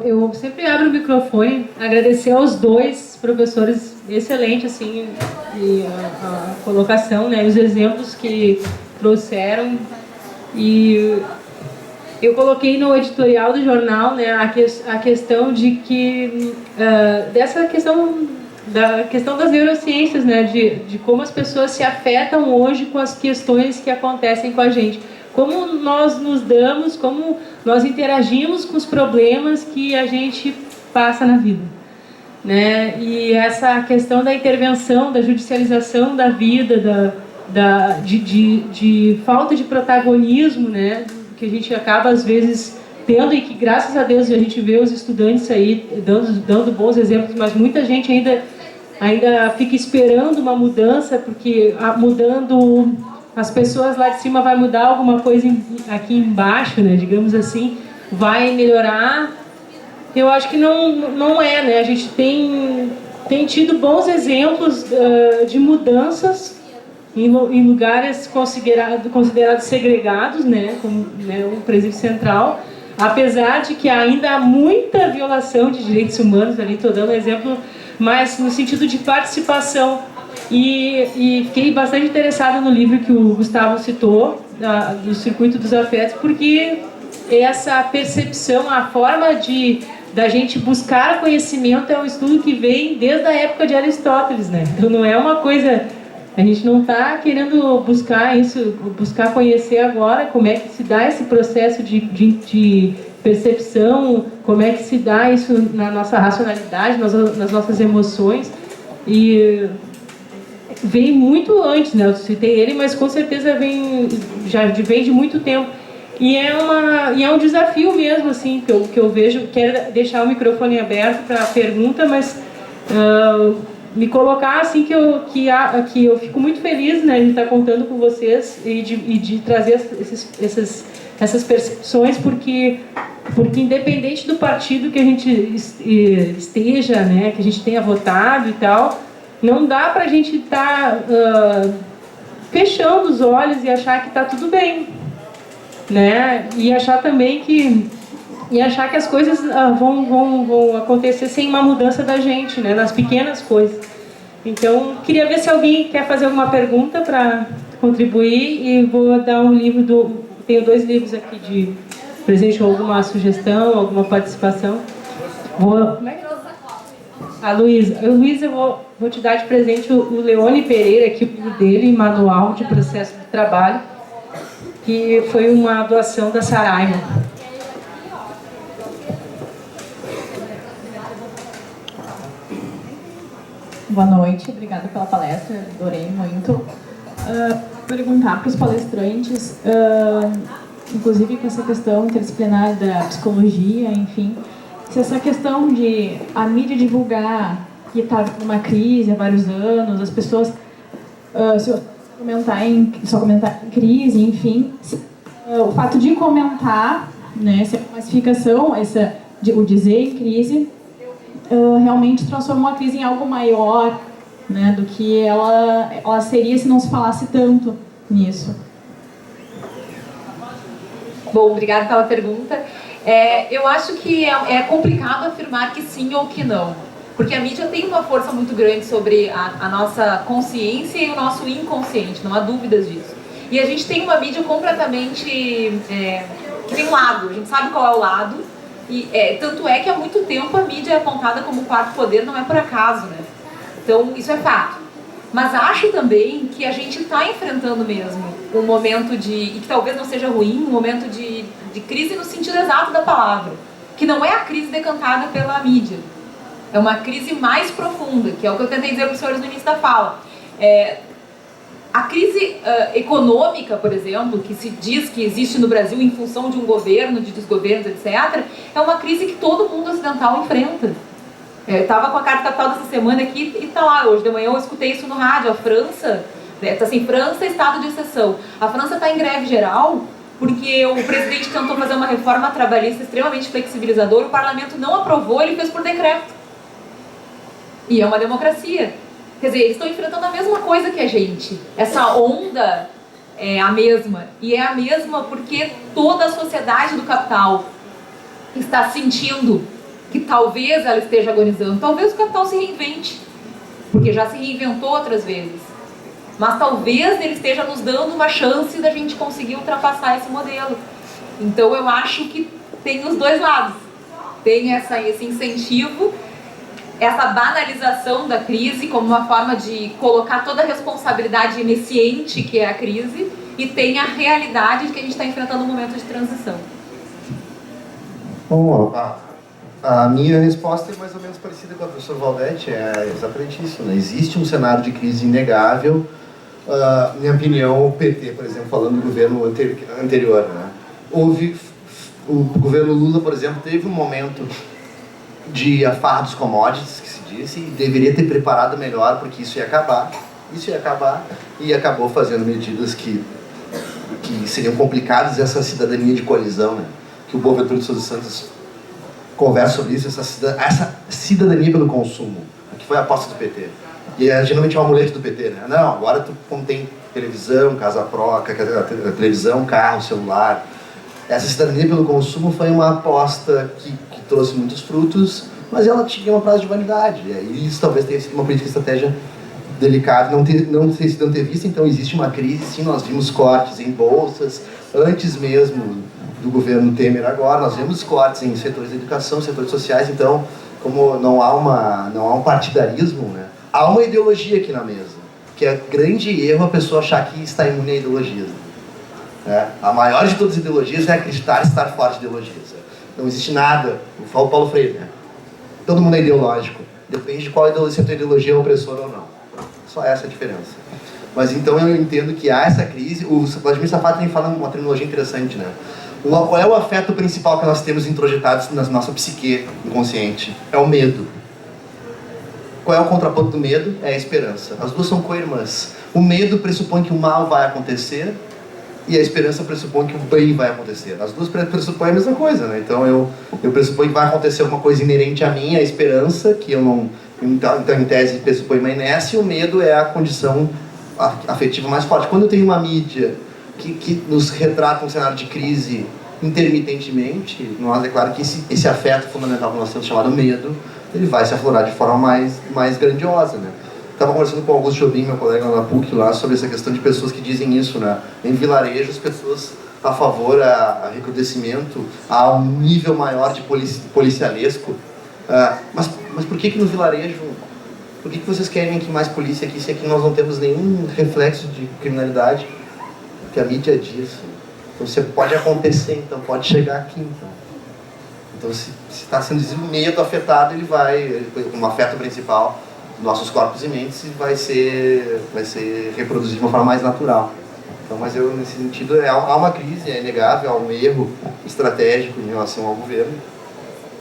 eu sempre abro o microfone, agradecer aos dois professores, excelente assim, e a colocação, né, os exemplos que trouxeram. E eu coloquei no editorial do jornal, né, a questão de que dessa questão das neurociências, né, de como as pessoas se afetam hoje com as questões que acontecem com a gente, como nós nos damos, como nós interagimos com os problemas que a gente passa na vida, né? E essa questão da intervenção, da judicialização da vida, de falta de protagonismo, né, que a gente acaba às vezes tendo, e que graças a Deus a gente vê os estudantes aí dando bons exemplos, mas muita gente ainda fica esperando uma mudança, porque mudando as pessoas lá de cima vai mudar alguma coisa aqui embaixo, né, digamos assim, vai melhorar. Eu acho que não é, né? A gente tem tido bons exemplos de mudanças em lugares considerados segregados, né, como, né, o Presídio Central, apesar de que ainda há muita violação de direitos humanos ali, estou dando um exemplo, mas no sentido de participação. E fiquei bastante interessada no livro que o Gustavo citou, do Circuito dos Afetos, porque essa percepção, a forma da gente buscar conhecimento é um estudo que vem desde a época de Aristóteles, né? Então não é uma coisa... A gente não está querendo buscar isso, buscar conhecer agora como é que se dá esse processo de percepção, como é que se dá isso na nossa racionalidade, nas nossas emoções. E vem muito antes, né? Eu citei ele, mas com certeza já vem de muito tempo. E é um desafio mesmo, assim, que eu vejo. Quero deixar o microfone aberto para a pergunta, mas me colocar assim que eu fico muito feliz, né, de estar contando com vocês e de trazer essas percepções, porque independente do partido que a gente esteja, né, que a gente tenha votado e tal, não dá para a gente estar fechando os olhos e achar que está tudo bem, né, e achar também que as coisas vão acontecer sem uma mudança da gente, né, nas pequenas coisas. Então, queria ver se alguém quer fazer alguma pergunta para contribuir, e vou dar um livro tenho 2 livros aqui de presente, ou alguma sugestão, alguma participação. Como é que é? A Luísa. Luísa, eu vou te dar de presente o Leone Pereira, aqui, o livro dele, Manual de Processo de Trabalho, que foi uma doação da Saraiva. Boa noite, obrigada pela palestra, adorei muito. Perguntar para os palestrantes, inclusive com essa questão interdisciplinar da psicologia, enfim, se essa questão de a mídia divulgar que está numa crise há vários anos, as pessoas só comentar em crise, enfim, o fato de comentar, né, essa massificação, o dizer em crise, realmente transforma uma crise em algo maior, né, do que ela seria se não se falasse tanto nisso. Bom, obrigada pela pergunta. Eu acho que é complicado afirmar que sim ou que não, porque a mídia tem uma força muito grande sobre a nossa consciência e o nosso inconsciente, não há dúvidas disso. E a gente tem uma mídia completamente que tem um lado, a gente sabe qual é o lado. E, tanto é que há muito tempo a mídia é apontada como o quarto poder, não é por acaso, né? Então, isso é fato. Mas acho também que a gente está enfrentando mesmo um momento e que talvez não seja ruim, um momento de crise no sentido exato da palavra, que não é a crise decantada pela mídia. É uma crise mais profunda, que é o que eu tentei dizer para os senhores no início da fala. A crise econômica, por exemplo, que se diz que existe no Brasil em função de um governo, de desgovernos, etc., é uma crise que todo mundo ocidental enfrenta. Eu estava com a carta capital dessa semana aqui e está lá, hoje de manhã eu escutei isso no rádio. A França, está assim, França, estado de exceção. A França está em greve geral porque o presidente tentou fazer uma reforma trabalhista extremamente flexibilizadora, o parlamento não aprovou, ele fez por decreto. E é uma democracia. Quer dizer, eles estão enfrentando a mesma coisa que a gente. Essa onda é a mesma. E é a mesma porque toda a sociedade do capital está sentindo que talvez ela esteja agonizando. Talvez o capital se reinvente, porque já se reinventou outras vezes. Mas talvez ele esteja nos dando uma chance da gente conseguir ultrapassar esse modelo. Então eu acho que tem os dois lados. Tem esse incentivo, essa banalização da crise como uma forma de colocar toda a responsabilidade iniciante que é a crise, e tem a realidade de que a gente está enfrentando um momento de transição. Bom, a minha resposta é mais ou menos parecida com a do professor Valdete, é exatamente isso, né? Existe um cenário de crise inegável. Minha opinião, o PT, por exemplo, falando do governo anterior, né? O governo Lula, por exemplo, teve um momento de farra dos commodities, que se disse, e deveria ter preparado melhor, porque isso ia acabar, e acabou fazendo medidas que seriam complicadas, essa cidadania de coalizão, né? Que o Boaventura de Souza Santos conversa sobre isso, essa cidadania pelo consumo, que foi a aposta do PT. E geralmente é um amuleto do PT, né? Não, agora tu contém televisão, casa própria, televisão, carro, celular. Essa cidadania pelo consumo foi uma aposta que trouxe muitos frutos, mas ela tinha uma prazo de validade. E isso talvez tenha sido uma política de estratégia delicada, não ter sido antevista. Então existe uma crise, sim, nós vimos cortes em bolsas, antes mesmo do governo Temer agora, nós vemos cortes em setores de educação, setores sociais. Então, como não há um partidarismo, né? Há uma ideologia aqui na mesa, que é grande erro a pessoa achar que está imune a ideologias. A maior de todas as ideologias é acreditar estar fora de ideologias. Não existe nada, fala o Paulo Freire, né? Todo mundo é ideológico, depende de qual ideologia, se a tua ideologia é opressora ou não. Só essa é a diferença. Mas então eu entendo que há essa crise. O Vladimir Safat também fala uma terminologia interessante, né? Qual é o afeto principal que nós temos introjetados na nossa psique inconsciente? É o medo. Qual é o contraponto do medo? É a esperança. As duas são co-irmãs. O medo pressupõe que o mal vai acontecer, e a esperança pressupõe que o bem vai acontecer. As duas pressupõem a mesma coisa, né? Então eu pressuponho que vai acontecer alguma coisa inerente a mim, a esperança, que eu não... Então, em tese, pressupõe uma inércia, e o medo é a condição afetiva mais forte. Quando eu tenho uma mídia que nos retrata um cenário de crise intermitentemente, nós é claro que esse afeto fundamental que nós temos, chamado medo, ele vai se aflorar de forma mais grandiosa, né? Estava conversando com o Augusto Jobim, meu colega lá na PUC, lá, sobre essa questão de pessoas que dizem isso, né? Em vilarejos, pessoas a favor a recrudescimento, a um nível maior de policialesco. Mas por que no vilarejo, por que vocês querem que mais polícia aqui, se aqui nós não temos nenhum reflexo de criminalidade? Porque a mídia diz. Então, você pode acontecer, então pode chegar aqui, então. Então, se está sendo o medo afetado, ele vai, como afeto principal, nossos corpos e mentes, vai ser reproduzido de uma forma mais natural. Então, mas eu, nesse sentido, há uma crise, é inegável, há um erro estratégico em relação ao governo,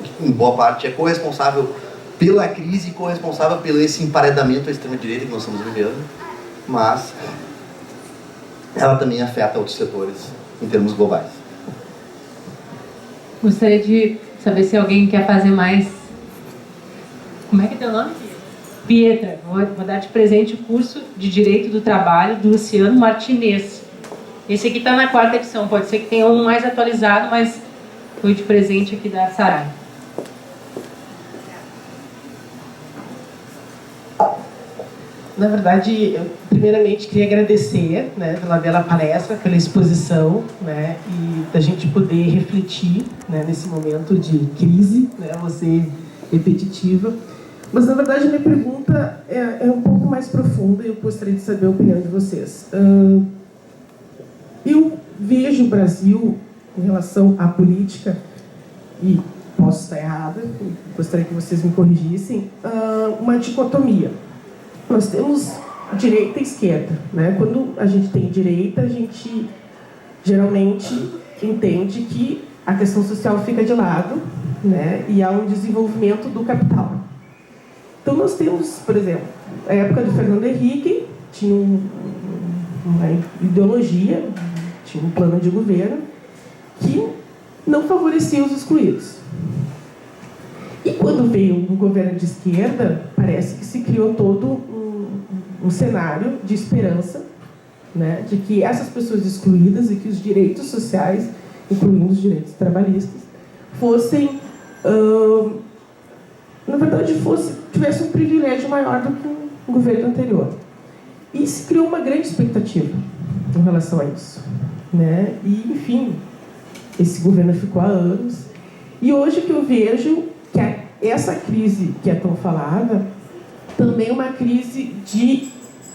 que em boa parte é corresponsável pela crise e corresponsável pelo esse emparedamento à extrema-direita que nós estamos vivendo, mas ela também afeta outros setores em termos globais. Gostaria de saber se alguém quer fazer mais... Como é que é teu nome? Pietra. Vou dar de presente o curso de Direito do Trabalho do Luciano Martinez. Esse aqui está na 4ª edição. Pode ser que tenha um mais atualizado, mas foi de presente aqui da Sarai. Na verdade, eu primeiramente queria agradecer, né, pela bela palestra, pela exposição, né, e da gente poder refletir, né, nesse momento de crise, né, vou ser repetitiva. Mas, na verdade, a minha pergunta é um pouco mais profunda e eu gostaria de saber a opinião de vocês. Eu vejo o Brasil, em relação à política, e posso estar errada, gostaria que vocês me corrigissem, uma dicotomia. Nós temos direita e esquerda, né? Quando a gente tem direita, a gente geralmente entende que a questão social fica de lado, né? E há um desenvolvimento do capital. Então nós temos, por exemplo, a época do Fernando Henrique, tinha uma ideologia, tinha um plano de governo que não favorecia os excluídos. E quando veio um governo de esquerda, parece que se criou todo um cenário de esperança, né, de que essas pessoas excluídas e que os direitos sociais, incluindo os direitos trabalhistas, fossem, na verdade, tivessem um privilégio maior do que o governo anterior. E se criou uma grande expectativa em relação a isso, né? E, enfim, esse governo ficou há anos. E hoje o que eu vejo que essa crise que é tão falada também é uma crise de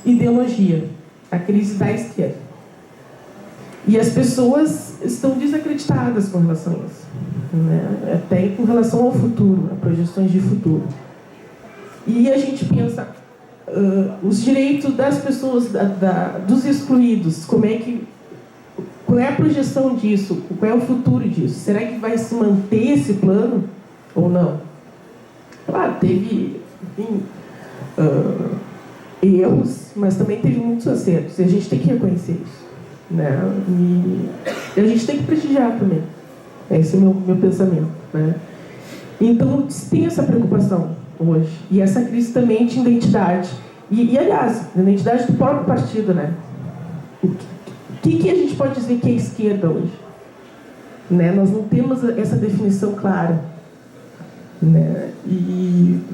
ideologia, a crise da esquerda. E as pessoas estão desacreditadas com relação a isso, né? Até com relação ao futuro, a projeções de futuro. E a gente pensa os direitos das pessoas, dos excluídos, qual é a projeção disso, qual é o futuro disso? Será que vai se manter esse plano ou não? Claro, teve, enfim, erros, mas também teve muitos acertos, e a gente tem que reconhecer isso, né? E a gente tem que prestigiar também. Esse é o meu pensamento, né? Então, tem essa preocupação hoje, e essa crise também de identidade. E aliás, a identidade do próprio partido, né? O que a gente pode dizer que é esquerda hoje? Né? Nós não temos essa definição clara. Né?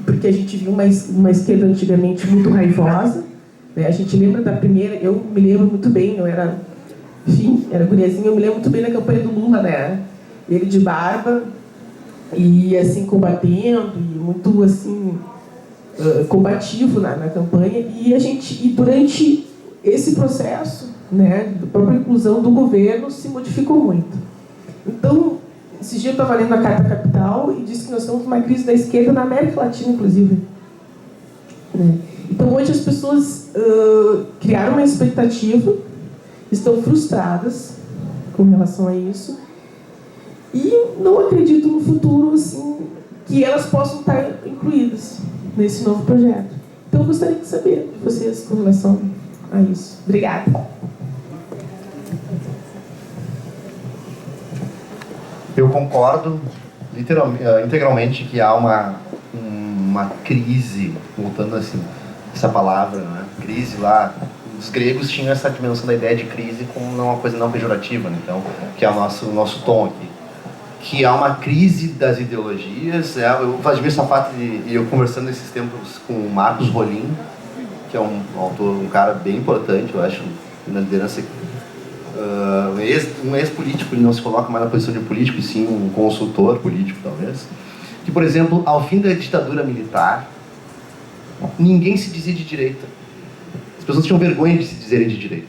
Porque a gente viu uma esquerda antigamente muito raivosa. Né? A gente lembra da primeira... Eu me lembro muito bem, eu era... Enfim, era guriazinha, eu me lembro muito bem da campanha do Lula, né? Ele de barba, e assim, combatendo, e muito assim... combativo na campanha, e durante esse processo, né, da própria inclusão do governo, se modificou muito. Então, esse dia eu estava lendo a Carta Capital e disse que nós estamos numa crise da esquerda na América Latina, inclusive. Né? Então, hoje as pessoas criaram uma expectativa, estão frustradas com relação a isso, e não acreditam no futuro, assim, que elas possam estar incluídas nesse novo projeto. Então, eu gostaria de saber de vocês com relação a isso. Obrigada. Eu concordo integralmente que há uma crise, voltando assim, essa palavra, né? Crise lá, os gregos tinham essa dimensão da ideia de crise como uma coisa não pejorativa, né? Então, que é o nosso tom aqui. Que há uma crise das ideologias. O Vladimir Safat e eu conversando esses tempos com o Marcos Rolim, que é um autor, um cara bem importante, eu acho, na liderança, um ex-político, ele não se coloca mais na posição de político, e sim um consultor político, talvez, que, por exemplo, ao fim da ditadura militar, ninguém se dizia de direita. As pessoas tinham vergonha de se dizerem de direita.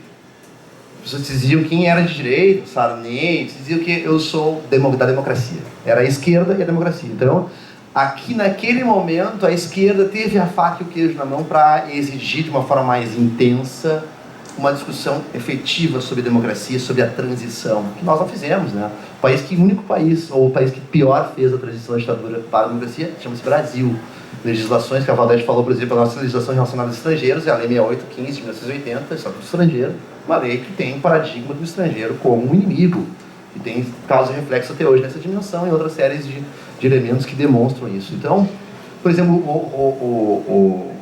As pessoas diziam quem era de direita, Sarney, diziam que eu sou da democracia. Era a esquerda e a democracia. Então, aqui naquele momento, a esquerda teve a faca e o queijo na mão para exigir de uma forma mais intensa uma discussão efetiva sobre democracia, sobre a transição, que nós não fizemos, né? O único país, ou o país que pior fez a transição da ditadura para a democracia, chama-se Brasil. Legislações que a Valdete falou, por exemplo, a nossa legislação relacionada aos estrangeiros é a Lei 6815 de 1980, Estatuto do Estrangeiro, uma lei que tem paradigma do estrangeiro como um inimigo, e tem causa e reflexo até hoje nessa dimensão e outras séries de elementos que demonstram isso. Então, por exemplo, o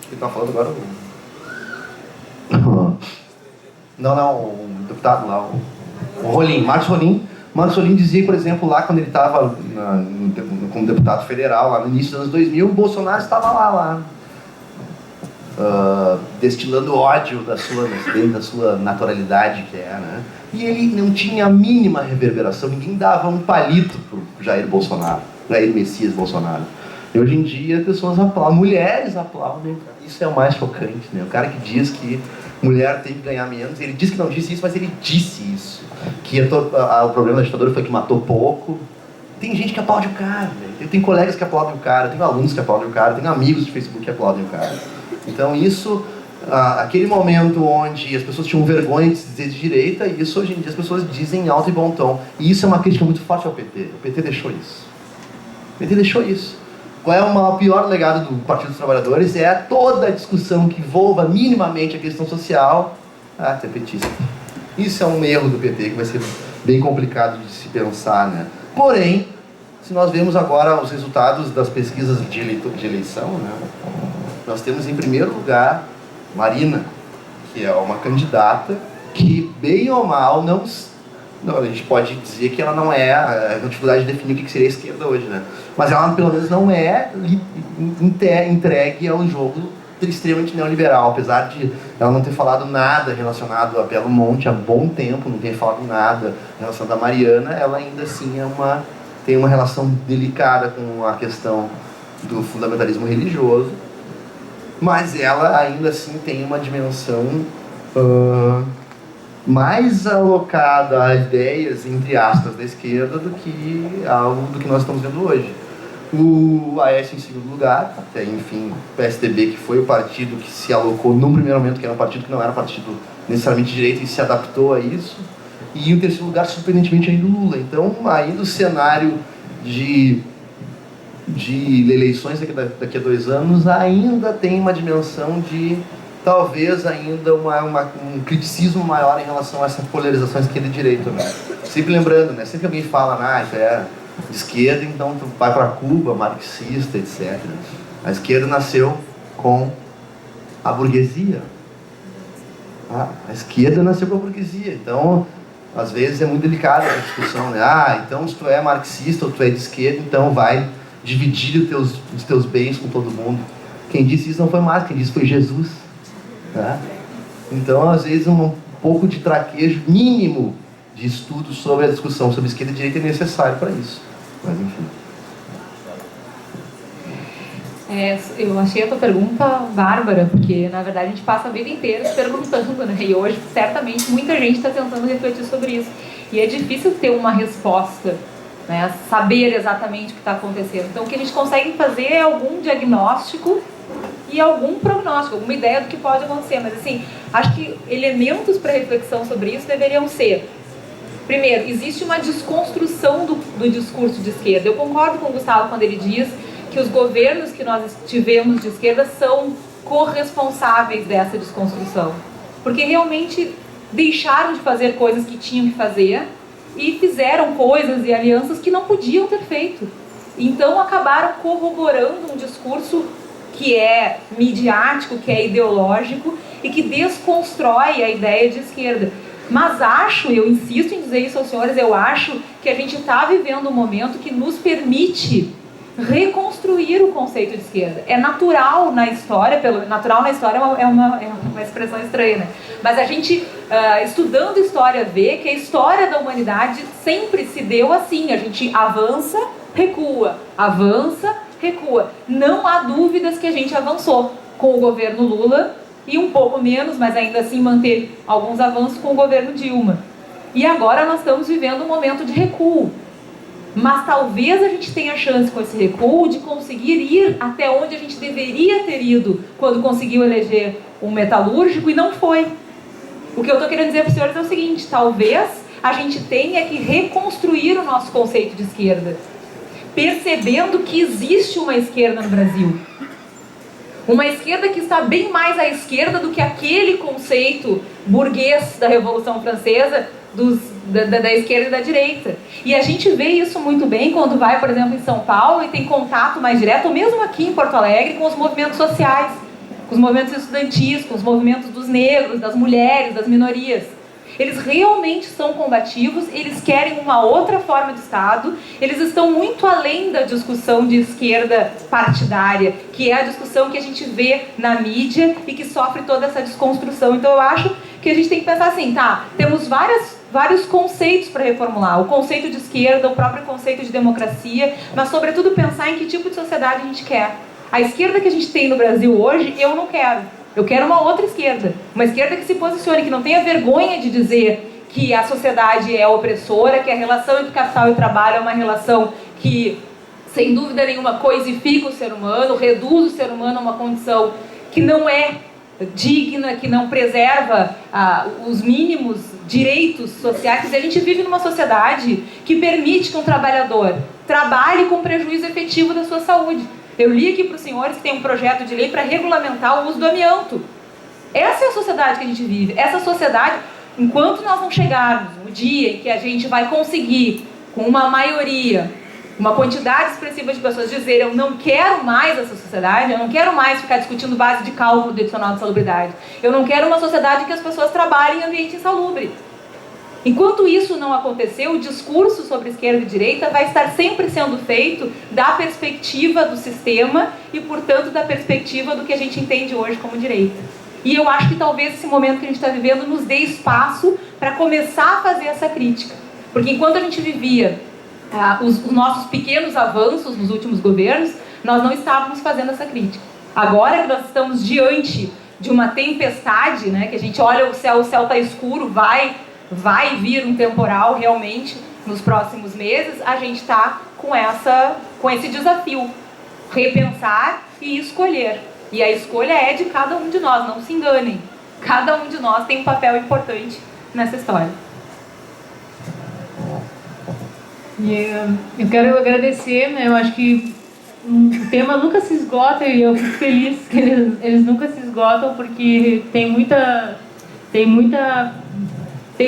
que está falando agora? O deputado lá, o Rolim, Marcos Rolim. Marcos Rolim dizia, por exemplo, lá quando ele estava como deputado federal, lá no início dos anos 2000, o Bolsonaro estava lá destilando ódio da sua naturalidade, que é, né? E ele não tinha a mínima reverberação, ninguém dava um palito para o Jair Messias Bolsonaro. E hoje em dia as pessoas aplaudem, mulheres aplaudem, isso é o mais chocante, né? O cara que diz que mulher tem que ganhar menos, ele diz que não disse isso, mas ele disse isso. Que o problema da ditadura foi que matou pouco. Tem gente que aplaude o cara, né? Tem colegas que aplaudem o cara, tem alunos que aplaudem o cara, tem amigos de Facebook que aplaudem o cara. Então isso, aquele momento onde as pessoas tinham vergonha de se dizer de direita, e isso hoje em dia as pessoas dizem em alto e bom tom. E isso é uma crítica muito forte ao PT. O PT deixou isso. O PT deixou isso. Qual é o pior legado do Partido dos Trabalhadores? É toda a discussão que envolva minimamente a questão social. Ser petista. Isso é um erro do PT que vai ser bem complicado de se pensar, né? Porém, se nós vemos agora os resultados das pesquisas de eleição, né? Nós temos em primeiro lugar Marina, que é uma candidata que, bem ou mal, não, a gente pode dizer que ela não é a dificuldade de definir o que seria a esquerda hoje, né? Mas ela, pelo menos, não é entregue a um jogo extremamente neoliberal, apesar de ela não ter falado nada relacionado a Belo Monte há bom tempo, não ter falado nada relacionado a Mariana, ela ainda assim tem uma relação delicada com a questão do fundamentalismo religioso, mas ela ainda assim tem uma dimensão mais alocada a ideias, entre aspas, da esquerda do que nós estamos vendo hoje. O Aécio em segundo lugar, até enfim, o PSDB, que foi o partido que se alocou num primeiro momento, que era um partido que não era um partido necessariamente de direita e se adaptou a isso. E em terceiro lugar, surpreendentemente, ainda o Lula. Então, ainda o cenário de eleições daqui a 2 anos ainda tem uma dimensão de, talvez, ainda um criticismo maior em relação a essa polarização esquerda e direita. Né? Sempre lembrando, né? Sempre que alguém fala, isso é de esquerda, então tu vai para Cuba, marxista, etc. A esquerda nasceu com a burguesia. A esquerda nasceu com a burguesia. Então, às vezes é muito delicada a discussão, né? Então se tu é marxista ou tu é de esquerda, então vai dividir os teus bens com todo mundo. Quem disse isso não foi Marx, quem disse foi Jesus. Tá? Então, às vezes, um pouco de traquejo mínimo de estudo sobre a discussão sobre esquerda e direita é necessário para isso. Mas, enfim. Eu achei a tua pergunta bárbara, porque, na verdade, a gente passa a vida inteira se perguntando, né? E hoje, certamente, muita gente está tentando refletir sobre isso. E é difícil ter uma resposta, né? Saber exatamente o que está acontecendo. Então, o que a gente consegue fazer é algum diagnóstico e algum prognóstico, alguma ideia do que pode acontecer. Mas, assim, acho que elementos para reflexão sobre isso deveriam ser: primeiro, existe uma desconstrução do discurso de esquerda. Eu concordo com o Gustavo quando ele diz que os governos que nós tivemos de esquerda são corresponsáveis dessa desconstrução. Porque realmente deixaram de fazer coisas que tinham que fazer e fizeram coisas e alianças que não podiam ter feito. Então acabaram corroborando um discurso que é midiático, que é ideológico e que desconstrói a ideia de esquerda. Mas eu insisto em dizer isso aos senhores, eu acho que a gente está vivendo um momento que nos permite reconstruir o conceito de esquerda. É natural na história, natural na história é uma expressão estranha, né? Mas a gente, estudando história, vê que a história da humanidade sempre se deu assim: a gente avança, recua, avança, recua. Não há dúvidas que a gente avançou com o governo Lula, e um pouco menos, mas ainda assim manter alguns avanços com o governo Dilma. E agora nós estamos vivendo um momento de recuo. Mas talvez a gente tenha chance com esse recuo de conseguir ir até onde a gente deveria ter ido quando conseguiu eleger um metalúrgico e não foi. O que eu estou querendo dizer para os senhores é o seguinte: talvez a gente tenha que reconstruir o nosso conceito de esquerda, percebendo que existe uma esquerda no Brasil. Uma esquerda que está bem mais à esquerda do que aquele conceito burguês da Revolução Francesa, da esquerda e da direita. E a gente vê isso muito bem quando vai, por exemplo, em São Paulo e tem contato mais direto, ou mesmo aqui em Porto Alegre, com os movimentos sociais, com os movimentos estudantis, com os movimentos dos negros, das mulheres, das minorias. Eles realmente são combativos, eles querem uma outra forma de Estado, eles estão muito além da discussão de esquerda partidária, que é a discussão que a gente vê na mídia e que sofre toda essa desconstrução. Então eu acho que a gente tem que pensar assim, temos vários conceitos para reformular: o conceito de esquerda, o próprio conceito de democracia, mas sobretudo pensar em que tipo de sociedade a gente quer. A esquerda que a gente tem no Brasil hoje, eu não quero. Eu quero uma outra esquerda, uma esquerda que se posicione, que não tenha vergonha de dizer que a sociedade é opressora, que a relação entre capital e trabalho é uma relação que, sem dúvida nenhuma, coisifica o ser humano, reduz o ser humano a uma condição que não é digna, que não preserva os mínimos direitos sociais. Quer dizer, a gente vive numa sociedade que permite que um trabalhador trabalhe com prejuízo efetivo da sua saúde. Eu li aqui para os senhores que tem um projeto de lei para regulamentar o uso do amianto. Essa é a sociedade que a gente vive. Essa sociedade, enquanto nós não chegarmos no dia em que a gente vai conseguir, com uma maioria, uma quantidade expressiva de pessoas dizer eu não quero mais essa sociedade, eu não quero mais ficar discutindo base de cálculo do adicional de salubridade, eu não quero uma sociedade em que as pessoas trabalhem em ambiente insalubre. Enquanto isso não acontecer, o discurso sobre esquerda e direita vai estar sempre sendo feito da perspectiva do sistema e, portanto, da perspectiva do que a gente entende hoje como direita. E eu acho que talvez esse momento que a gente está vivendo nos dê espaço para começar a fazer essa crítica. Porque enquanto a gente vivia os nossos pequenos avanços nos últimos governos, nós não estávamos fazendo essa crítica. Agora que nós estamos diante de uma tempestade, né, que a gente olha o céu está escuro, vai vir um temporal realmente nos próximos meses, a gente está com esse desafio, repensar e escolher. E a escolha é de cada um de nós, não se enganem. Cada um de nós tem um papel importante nessa história. E eu quero agradecer, né? Eu acho que o tema nunca se esgota e eu fico feliz que eles nunca se esgotam, porque tem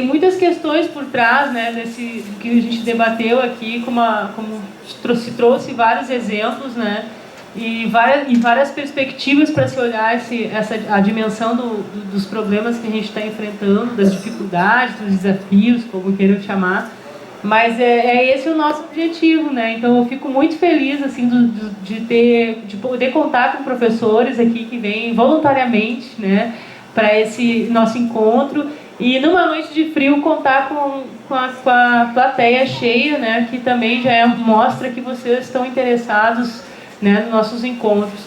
muitas questões por trás, né, desse que a gente debateu aqui, como se trouxe vários exemplos, né, e várias perspectivas para se olhar a dimensão dos problemas que a gente está enfrentando, das dificuldades, dos desafios, como queiram chamar. Mas é esse o nosso objetivo, né? Então eu fico muito feliz assim de poder contar com professores aqui que vêm voluntariamente, né, para esse nosso encontro. E numa noite de frio contar com a plateia cheia, né, que também já mostra que vocês estão interessados, né, nos nossos encontros.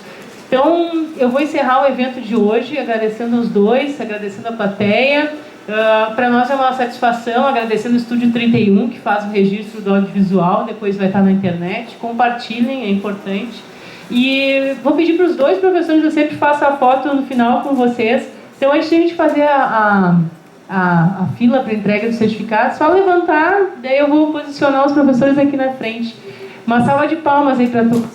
Então eu vou encerrar o evento de hoje agradecendo os dois, agradecendo a plateia. Para nós é uma satisfação, agradecendo o Estúdio 31, que faz o registro do audiovisual, depois vai estar na internet. Compartilhem, é importante. E vou pedir para os dois professores, eu sempre faço a foto no final com vocês. Então, antes de a gente fazer a fila para entrega dos certificados, só levantar, daí eu vou posicionar os professores aqui na frente. Uma salva de palmas aí para todos.